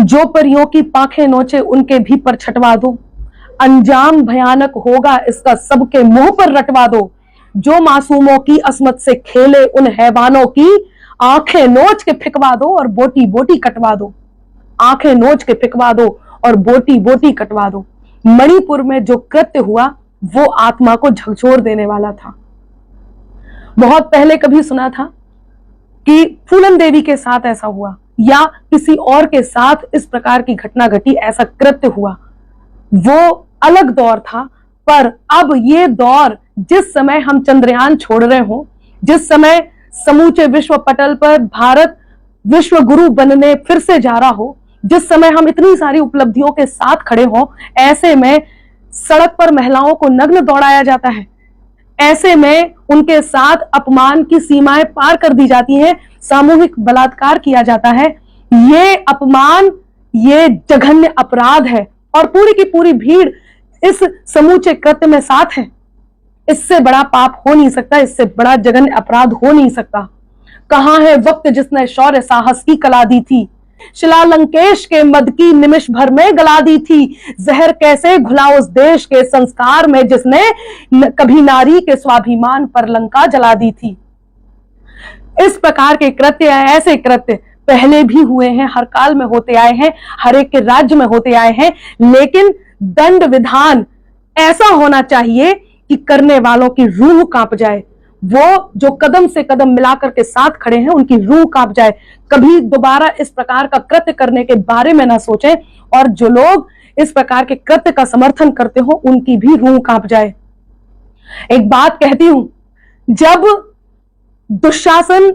जो परियों की पाखें नोचे उनके भी पर छटवा दो, अंजाम भयानक होगा इसका सबके मुंह पर रटवा दो। जो मासूमों की असमत से खेले उन हैवानों की आंखें नोच के फिकवा दो और बोटी बोटी कटवा दो। आंखें नोच के फिकवा दो और बोटी बोटी कटवा दो। मणिपुर में जो कृत्य हुआ वो आत्मा को झकझोर देने वाला था। बहुत पहले कभी सुना था कि फूलन देवी के साथ ऐसा हुआ या किसी और के साथ इस प्रकार की घटना घटी, ऐसा कृत्य हुआ, वो अलग दौर था। पर अब ये दौर जिस समय हम चंद्रयान छोड़ रहे हो, जिस समय समूचे विश्व पटल पर भारत विश्व गुरु बनने फिर से जा रहा हो, जिस समय हम इतनी सारी उपलब्धियों के साथ खड़े हो, ऐसे में सड़क पर महिलाओं को नग्न दौड़ाया जाता है, ऐसे में उनके साथ अपमान की सीमाएं पार कर दी जाती हैं, सामूहिक बलात्कार किया जाता है। ये अपमान, ये जघन्य अपराध है और पूरी की पूरी भीड़ इस समूचे कृत्य में साथ है। इससे बड़ा पाप हो नहीं सकता, इससे बड़ा जघन्य अपराध हो नहीं सकता। कहां है वक्त जिसने शौर्य साहस की कला दी थी, शिला लंकेश के मद की निमिष भर में गला दी थी। जहर कैसे घुला उस देश के संस्कार में जिसने कभी नारी के स्वाभिमान पर लंका जला दी थी। इस प्रकार के कृत्य, ऐसे कृत्य पहले भी हुए हैं, हर काल में होते आए हैं, हर एक के राज्य में होते आए हैं, लेकिन दंड विधान ऐसा होना चाहिए कि करने वालों की रूह कांप जाए। वो जो कदम से कदम मिलाकर के साथ खड़े हैं उनकी रूह कांप जाए, कभी दोबारा इस प्रकार का कृत्य करने के बारे में ना सोचें, और जो लोग इस प्रकार के कृत्य का समर्थन करते हो उनकी भी रूह कांप जाए। एक बात कहती हूं, जब दुशासन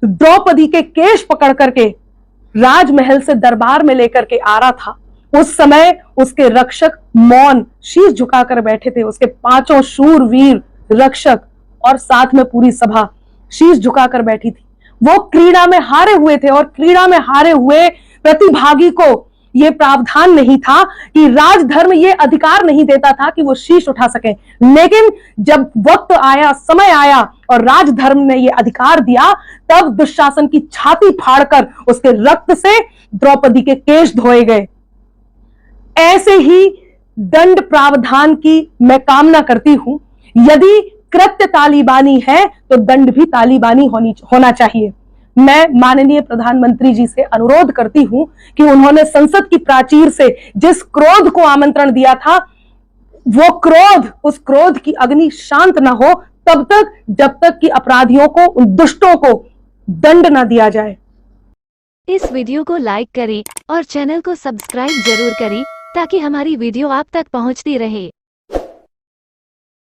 द्रौपदी के केश पकड़ करके राजमहल से दरबार में लेकर के आ रहा था, उस समय उसके रक्षक मौन शीश झुकाकर बैठे थे। उसके पांचों शूरवीर रक्षक और साथ में पूरी सभा शीश झुकाकर बैठी थी। वो क्रीड़ा में हारे हुए थे और क्रीड़ा में हारे हुए प्रतिभागी को ये प्रावधान नहीं था कि राजधर्म ये अधिकार नहीं देता था कि वो शीश उठा सके, लेकिन जब वक्त आया, समय आया और राजधर्म ने ये अधिकार दिया, तब दुशासन की छाती फाड़कर उसके रक्त से द्रौपदी के केश धोए गए। ऐसे ही दंड प्रावधान की मैं कामना करती हूं। यदि कृत्य तालिबानी है तो दंड भी तालिबानी होना चाहिए। मैं माननीय प्रधानमंत्री जी से अनुरोध करती हूं कि उन्होंने संसद की प्राचीर से जिस क्रोध को आमंत्रण दिया था, वो क्रोध, उस क्रोध की अग्नि शांत ना हो तब तक, जब तक कि अपराधियों को, उन दुष्टों को दंड ना दिया जाए। इस वीडियो को लाइक करें और चैनल को सब्सक्राइब जरूर करें ताकि हमारी वीडियो आप तक पहुंचती रहे।